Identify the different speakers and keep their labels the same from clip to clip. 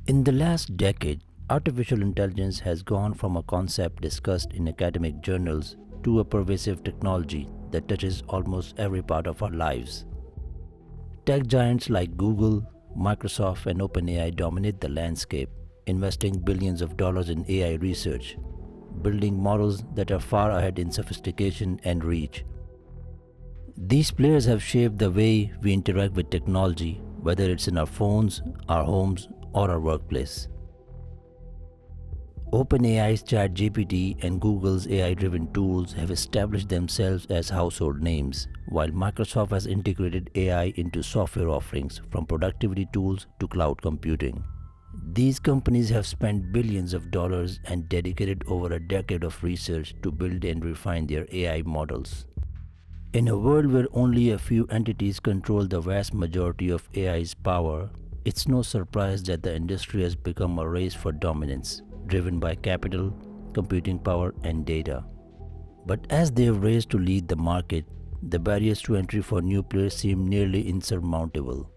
Speaker 1: In the last decade, artificial intelligence has gone from a concept discussed in academic journals to a pervasive technology that touches almost every part of our lives. Tech giants like Google, Microsoft, and OpenAI dominate the landscape, investing billions of dollars in AI research, building models that are far ahead in sophistication and reach. These players have shaped the way we interact with technology, whether it's in our phones, our homes, or our workplace. OpenAI's ChatGPT and Google's AI-driven tools have established themselves as household names, while Microsoft has integrated AI into software offerings from productivity tools to cloud computing. These companies have spent billions of dollars and dedicated over a decade of research to build and refine their AI models. In a world where only a few entities control the vast majority of AI's power, it's no surprise that the industry has become a race for dominance, driven by capital, computing power, and data. But as they have raced to lead the market, the barriers to entry for new players seem nearly insurmountable.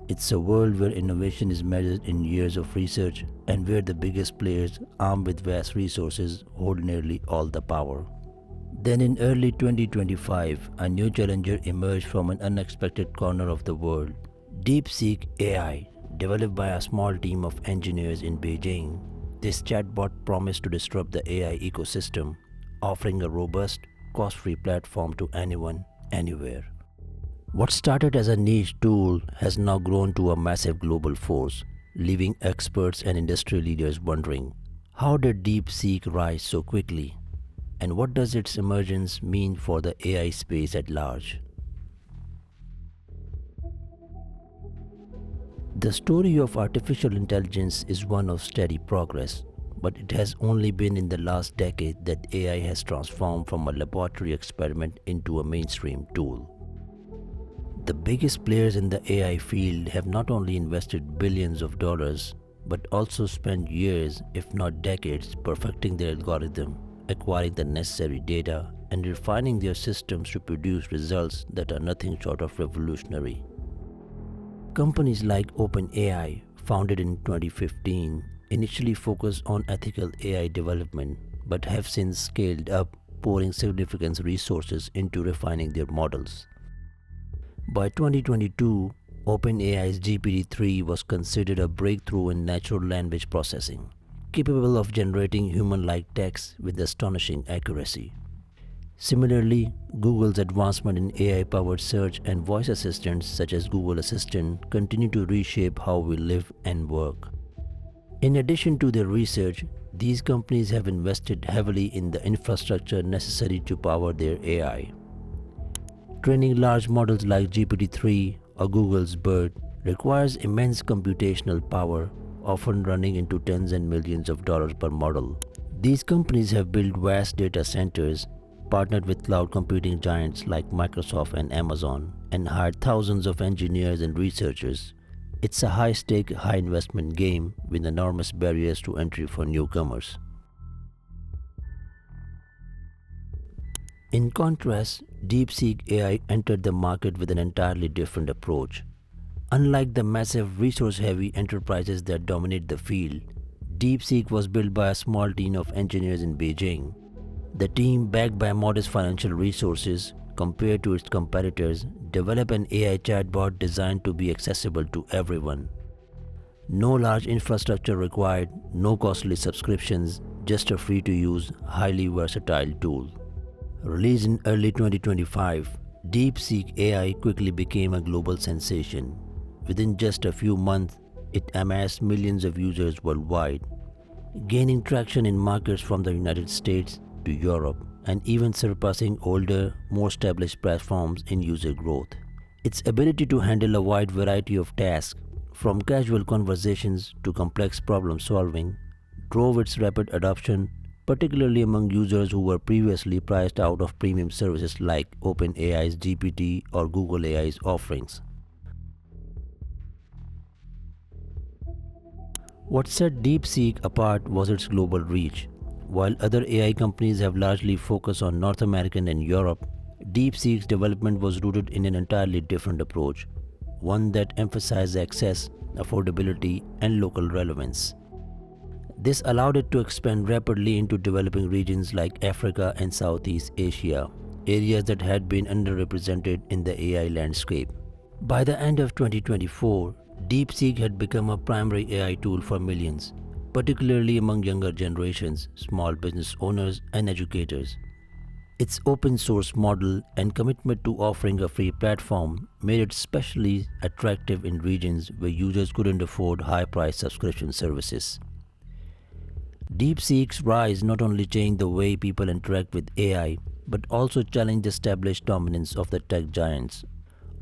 Speaker 1: It's a world where innovation is measured in years of research and where the biggest players, armed with vast resources, hold nearly all the power. Then in early 2025, a new challenger emerged from an unexpected corner of the world. DeepSeek AI, developed by a small team of engineers in Beijing, this chatbot promised to disrupt the AI ecosystem, offering a robust, cost-free platform to anyone, anywhere. What started as a niche tool has now grown to a massive global force, leaving experts and industry leaders wondering, how did DeepSeek rise so quickly? And what does its emergence mean for the AI space at large? The story of artificial intelligence is one of steady progress, but it has only been in the last decade that AI has transformed from a laboratory experiment into a mainstream tool. The biggest players in the AI field have not only invested billions of dollars, but also spent years, if not decades, perfecting their algorithm, acquiring the necessary data, and refining their systems to produce results that are nothing short of revolutionary. Companies like OpenAI, founded in 2015, initially focused on ethical AI development, but have since scaled up, pouring significant resources into refining their models. By 2022, OpenAI's GPT-3 was considered a breakthrough in natural language processing, capable of generating human-like text with astonishing accuracy. Similarly, Google's advancement in AI-powered search and voice assistants such as Google Assistant continue to reshape how we live and work. In addition to their research, these companies have invested heavily in the infrastructure necessary to power their AI. Training large models like GPT-3 or Google's BERT requires immense computational power, often running into tens and millions of dollars per model. These companies have built vast data centers, partnered with cloud computing giants like Microsoft and Amazon, and hired thousands of engineers and researchers. It's a high-stake, high-investment game with enormous barriers to entry for newcomers. In contrast, DeepSeek AI entered the market with an entirely different approach. Unlike the massive resource-heavy enterprises that dominate the field, DeepSeek was built by a small team of engineers in Beijing. The team, backed by modest financial resources compared to its competitors, developed an AI chatbot designed to be accessible to everyone. No large infrastructure required, no costly subscriptions, just a free-to-use, highly versatile tool. Released in early 2025, DeepSeek AI quickly became a global sensation. Within just a few months, it amassed millions of users worldwide, gaining traction in markets from the United States to Europe, and even surpassing older, more established platforms in user growth. Its ability to handle a wide variety of tasks, from casual conversations to complex problem solving, drove its rapid adoption, particularly among users who were previously priced out of premium services like OpenAI's GPT or Google AI's offerings. What set DeepSeek apart was its global reach. While other AI companies have largely focused on North America and Europe, DeepSeek's development was rooted in an entirely different approach, one that emphasized access, affordability, and local relevance. This allowed it to expand rapidly into developing regions like Africa and Southeast Asia, areas that had been underrepresented in the AI landscape. By the end of 2024, DeepSeek had become a primary AI tool for millions, particularly among younger generations, small business owners, and educators. Its open source model and commitment to offering a free platform made it especially attractive in regions where users couldn't afford high-priced subscription services. DeepSeek's rise not only changed the way people interact with AI, but also challenged the established dominance of the tech giants,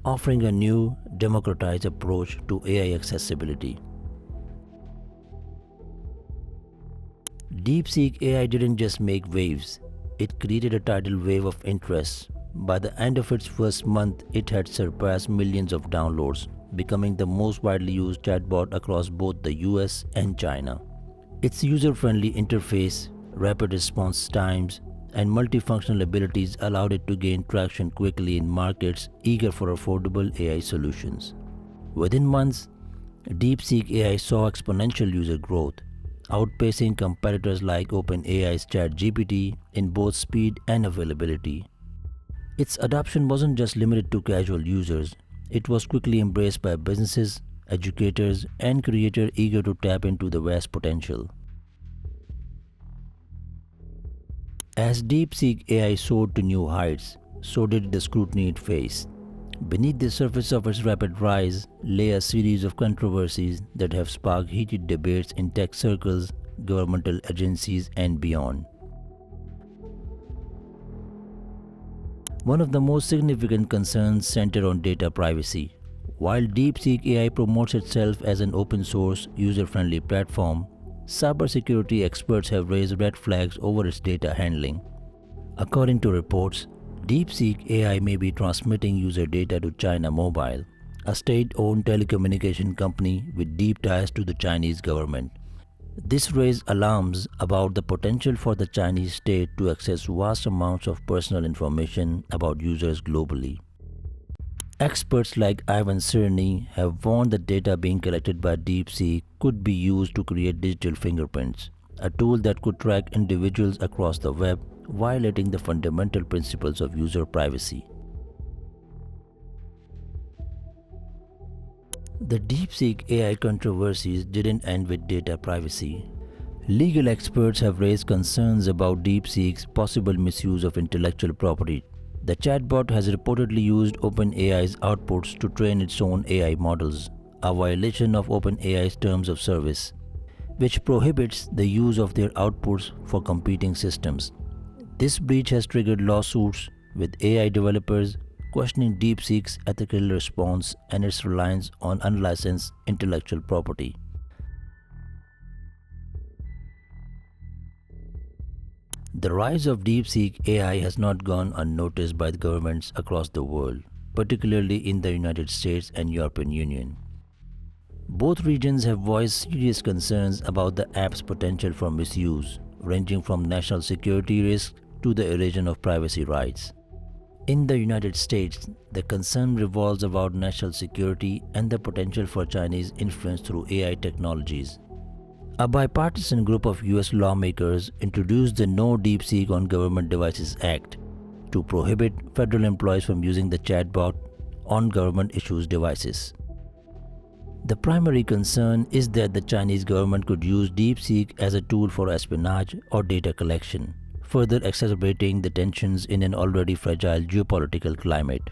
Speaker 1: offering a new, democratized approach to AI accessibility. DeepSeek AI didn't just make waves, it created a tidal wave of interest. By the end of its first month, it had surpassed millions of downloads, becoming the most widely used chatbot across both the US and China. Its user-friendly interface, rapid response times, and multifunctional abilities allowed it to gain traction quickly in markets eager for affordable AI solutions. Within months, DeepSeek AI saw exponential user growth, outpacing competitors like OpenAI's ChatGPT in both speed and availability. Its adoption wasn't just limited to casual users, it was quickly embraced by businesses, educators, and creators eager to tap into the vast potential. As DeepSeek AI soared to new heights, so did the scrutiny it faced. Beneath the surface of its rapid rise lay a series of controversies that have sparked heated debates in tech circles, governmental agencies, and beyond. One of the most significant concerns centered on data privacy. While DeepSeek AI promotes itself as an open source, user-friendly platform, cybersecurity experts have raised red flags over its data handling. According to reports, DeepSeek AI may be transmitting user data to China Mobile, a state-owned telecommunication company with deep ties to the Chinese government. This raised alarms about the potential for the Chinese state to access vast amounts of personal information about users globally. Experts like Ivan Cerny have warned that data being collected by DeepSeek could be used to create digital fingerprints, a tool that could track individuals across the web, violating the fundamental principles of user privacy. The DeepSeek AI controversies didn't end with data privacy. Legal experts have raised concerns about DeepSeek's possible misuse of intellectual property. The chatbot has reportedly used OpenAI's outputs to train its own AI models, a violation of OpenAI's terms of service, which prohibits the use of their outputs for competing systems. This breach has triggered lawsuits, with AI developers questioning DeepSeek's ethical response and its reliance on unlicensed intellectual property. The rise of DeepSeek AI has not gone unnoticed by the governments across the world, particularly in the United States and European Union. Both regions have voiced serious concerns about the app's potential for misuse, ranging from national security risks to the erosion of privacy rights. In the United States, the concern revolves about national security and the potential for Chinese influence through AI technologies. A bipartisan group of US lawmakers introduced the No DeepSeek on Government Devices Act to prohibit federal employees from using the chatbot on government-issued devices. The primary concern is that the Chinese government could use DeepSeek as a tool for espionage or data collection, further exacerbating the tensions in an already fragile geopolitical climate.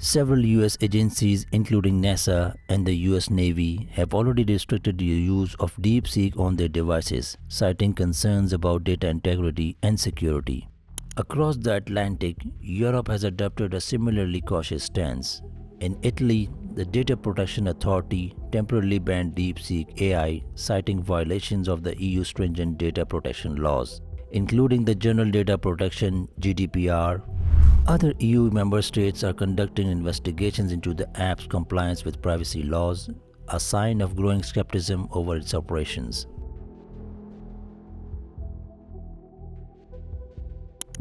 Speaker 1: Several US agencies, including NASA and the US Navy, have already restricted the use of DeepSeek on their devices, citing concerns about data integrity and security. Across the Atlantic, Europe has adopted a similarly cautious stance. In Italy, the Data Protection Authority temporarily banned DeepSeek AI, citing violations of the EU stringent data protection laws, including the General Data Protection (GDPR). Other EU member states are conducting investigations into the app's compliance with privacy laws, a sign of growing skepticism over its operations.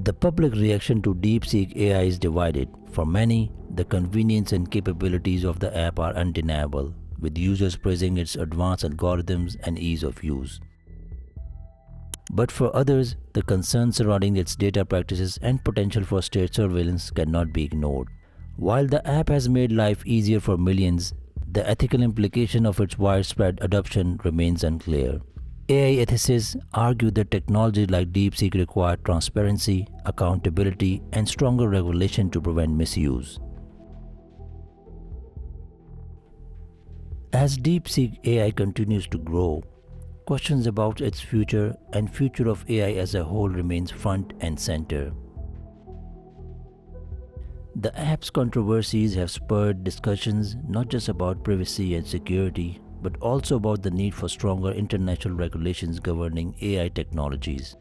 Speaker 1: The public reaction to DeepSeek AI is divided. For many, the convenience and capabilities of the app are undeniable, with users praising its advanced algorithms and ease of use. But for others, the concerns surrounding its data practices and potential for state surveillance cannot be ignored. While the app has made life easier for millions, the ethical implication of its widespread adoption remains unclear. AI ethicists argue that technology like DeepSeek require transparency, accountability, and stronger regulation to prevent misuse. As DeepSeek AI continues to grow, questions about its future and future of AI as a whole remains front and center. The app's controversies have spurred discussions not just about privacy and security, but also about the need for stronger international regulations governing AI technologies.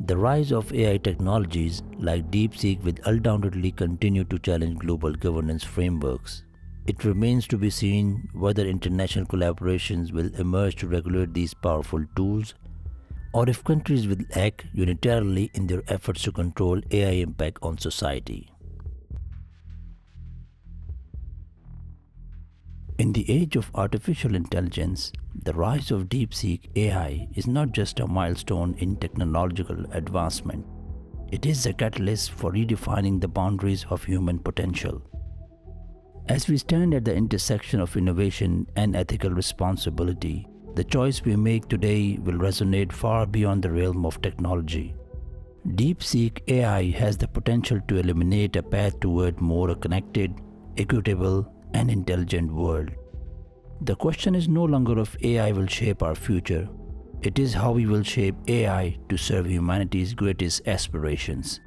Speaker 1: The rise of AI technologies like DeepSeek will undoubtedly continue to challenge global governance frameworks. It remains to be seen whether international collaborations will emerge to regulate these powerful tools, or if countries will act unilaterally in their efforts to control AI impact on society. In the age of artificial intelligence, the rise of DeepSeek AI is not just a milestone in technological advancement. It is a catalyst for redefining the boundaries of human potential. As we stand at the intersection of innovation and ethical responsibility, the choice we make today will resonate far beyond the realm of technology. DeepSeek AI has the potential to illuminate a path toward more connected, equitable, and intelligent world. The question is no longer if AI will shape our future. It is how we will shape AI to serve humanity's greatest aspirations.